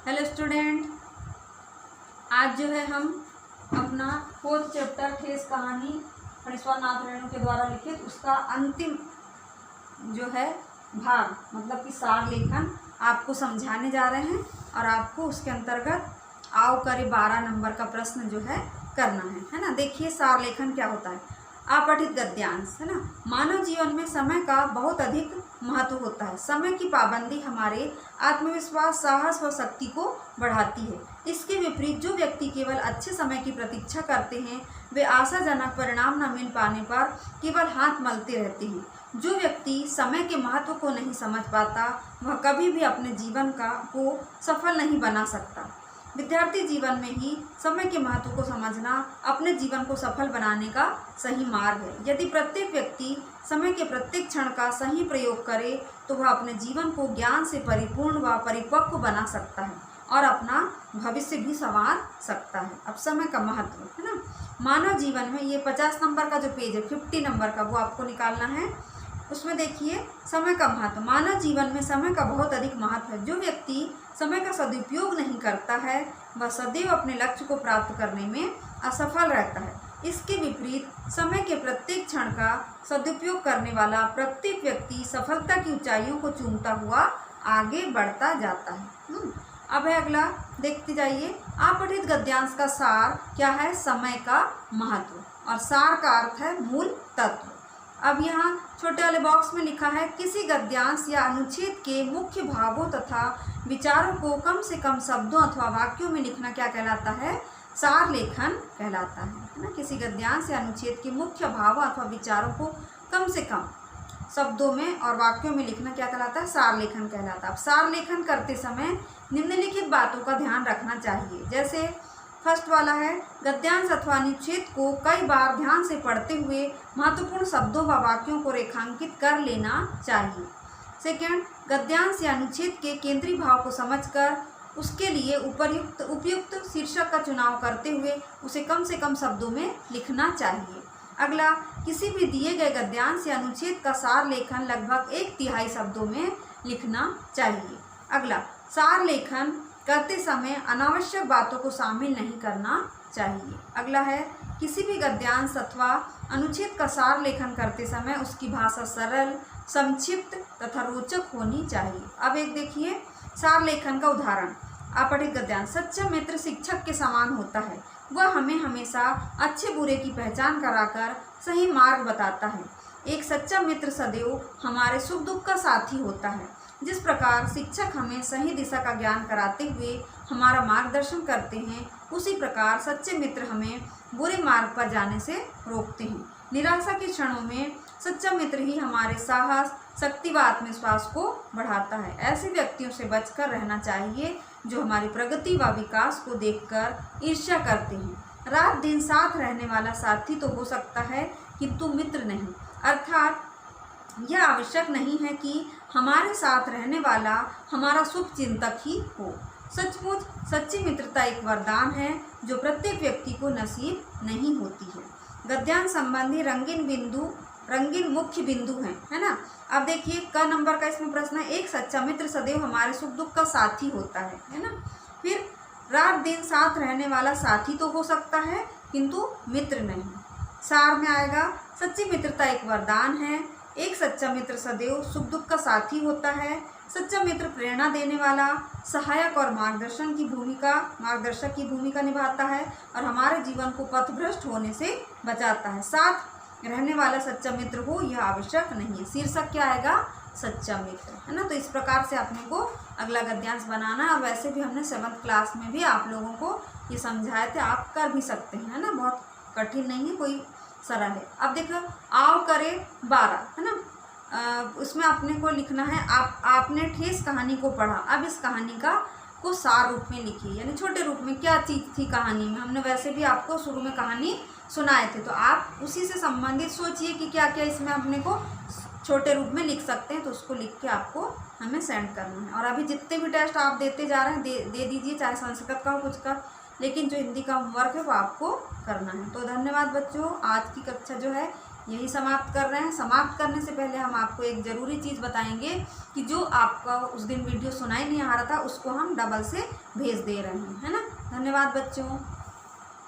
Hello student, आज जो है हम अपना 4th चैप्टर ठेस कहानी फणीश्वर नाथ रेणु के द्वारा लिखित उसका अंतिम जो है भाग मतलब कि सार लेखन आपको समझाने जा रहे हैं और आपको उसके अंतर्गत आओ करे 12 नंबर का प्रश्न जो है करना है ना। देखिए सार लेखन क्या होता है। अपठित गद्यांश है ना। मानव जीवन में समय का बहुत अधिक महत्व होता है। समय की पाबंदी हमारे आत्मविश्वास, साहस व शक्ति को बढ़ाती है। इसके विपरीत जो व्यक्ति केवल अच्छे समय की प्रतीक्षा करते हैं वे आशाजनक परिणाम न मिल पाने पर केवल हाथ मलते रहते हैं। जो व्यक्ति समय के महत्व को नहीं समझ पाता वह कभी भी अपने जीवन को सफल नहीं बना सकता। विद्यार्थी जीवन में ही समय के महत्व को समझना अपने जीवन को सफल बनाने का सही मार्ग है। यदि प्रत्येक व्यक्ति समय के प्रत्येक क्षण का सही प्रयोग करे तो वह अपने जीवन को ज्ञान से परिपूर्ण व परिपक्व बना सकता है और अपना भविष्य भी संवार सकता है। अब समय का महत्व है ना। मानव जीवन में ये 50 नंबर का जो पेज है 50 नंबर का वो आपको निकालना है। उसमें देखिए समय का महत्व। मानव जीवन में समय का बहुत अधिक महत्व है। जो व्यक्ति समय का सदुपयोग नहीं करता है वह सदैव अपने लक्ष्य को प्राप्त करने में असफल रहता है। इसके विपरीत समय के प्रत्येक क्षण का सदुपयोग करने वाला प्रत्येक व्यक्ति सफलता की ऊंचाइयों को चूमता हुआ आगे बढ़ता जाता है। अब है अगला, देखते जाइए। अपठित गद्यांश का सार क्या है? समय का महत्व। और सार का अर्थ है मूल तत्व। अब यहाँ छोटे वाले बॉक्स में लिखा है किसी गद्यांश या अनुच्छेद के मुख्य भावों तथा विचारों को कम से कम शब्दों अथवा वाक्यों में लिखना क्या कहलाता है? सार लेखन कहलाता है ना। किसी गद्यांश या अनुच्छेद के मुख्य भावों अथवा विचारों को कम से कम शब्दों में और वाक्यों में लिखना क्या कहलाता है? सार लेखन कहलाता है। अब सार लेखन करते समय निम्नलिखित बातों का ध्यान रखना चाहिए। जैसे फर्स्ट वाला है गद्यांश अथवा अनुच्छेद को कई बार ध्यान से पढ़ते हुए महत्वपूर्ण शब्दों व वाक्यों को रेखांकित कर लेना चाहिए। सेकंड, गद्यांश या अनुच्छेद के केंद्रीय भाव को समझकर उसके लिए उपयुक्त शीर्षक का चुनाव करते हुए उसे कम से कम शब्दों में लिखना चाहिए। अगला, किसी भी दिए गए गद्यांश या अनुच्छेद का सार लेखन लगभग 1/3 शब्दों में लिखना चाहिए। अगला, सार लेखन करते समय अनावश्यक बातों को शामिल नहीं करना चाहिए। अगला है किसी भी गद्यांश अथवा अनुच्छेद का सार लेखन करते समय उसकी भाषा सरल, संक्षिप्त तथा रोचक होनी चाहिए। अब एक देखिए सार लेखन का उदाहरण। अपठित गद्यांश। सच्चा मित्र शिक्षक के समान होता है। वह हमें हमेशा अच्छे बुरे की पहचान कराकर सही मार्ग बताता है। एक सच्चा मित्र सदैव हमारे सुख दुख का साथी होता है। जिस प्रकार शिक्षक हमें सही दिशा का ज्ञान कराते हुए हमारा मार्गदर्शन करते हैं उसी प्रकार सच्चे मित्र हमें बुरे मार्ग पर जाने से रोकते हैं। निराशा के क्षणों में सच्चा मित्र ही हमारे साहस, शक्ति व आत्मविश्वास को बढ़ाता है। ऐसे व्यक्तियों से बचकर रहना चाहिए जो हमारी प्रगति व विकास को देखकर ईर्ष्या करते हैं। रात दिन साथ रहने वाला साथी तो हो सकता है किंतु मित्र नहीं। अर्थात यह आवश्यक नहीं है कि हमारे साथ रहने वाला हमारा शुभ चिंतक ही हो। सचमुच सच्ची मित्रता एक वरदान है जो प्रत्येक व्यक्ति को नसीब नहीं होती है। गद्यांश संबंधी रंगीन मुख्य बिंदु हैं, है ना। अब देखिए क नंबर का इसमें प्रश्न है। एक सच्चा मित्र सदैव हमारे सुख दुख का साथी होता है ना। फिर रात दिन साथ रहने वाला साथी तो हो सकता है किंतु मित्र नहीं। सार में आएगा सच्ची मित्रता एक वरदान है। एक सच्चा मित्र सदैव सुख दुख का साथी होता है। सच्चा मित्र प्रेरणा देने वाला, सहायक और मार्गदर्शक की भूमिका निभाता है और हमारे जीवन को पथभ्रष्ट होने से बचाता है। साथ रहने वाला सच्चा मित्र हो यह आवश्यक नहीं है। शीर्षक क्या आएगा? सच्चा मित्र, है ना। तो इस प्रकार से अपने को अगला गद्यांश बनाना है। और वैसे भी हमने 7th क्लास में भी आप लोगों को ये समझाए थे, आप कर भी सकते हैं, है ना। बहुत कठिन नहीं है, कोई सरल है। अब देखो आओ करे 12, है ना। उसमें अपने को लिखना है आपने ठेस कहानी को पढ़ा। अब इस कहानी को सार रूप में लिखिए, यानी छोटे रूप में क्या चीज़ थी कहानी में। हमने वैसे भी आपको शुरू में कहानी सुनाए थे तो आप उसी से संबंधित सोचिए कि क्या क्या इसमें अपने को छोटे रूप में लिख सकते हैं। तो उसको लिख के आपको हमें सेंड करना है। और अभी जितने भी टेस्ट आप देते जा रहे हैं दे दीजिए, चाहे संस्कृत का हो कुछ का, लेकिन जो हिंदी का होमवर्क है वो आपको करना है। तो धन्यवाद बच्चों, आज की कक्षा जो है यही समाप्त कर रहे हैं। समाप्त करने से पहले हम आपको एक ज़रूरी चीज़ बताएंगे कि जो आपका उस दिन वीडियो सुनाई नहीं आ रहा था उसको हम डबल से भेज दे रहे हैं, है ना। धन्यवाद बच्चों।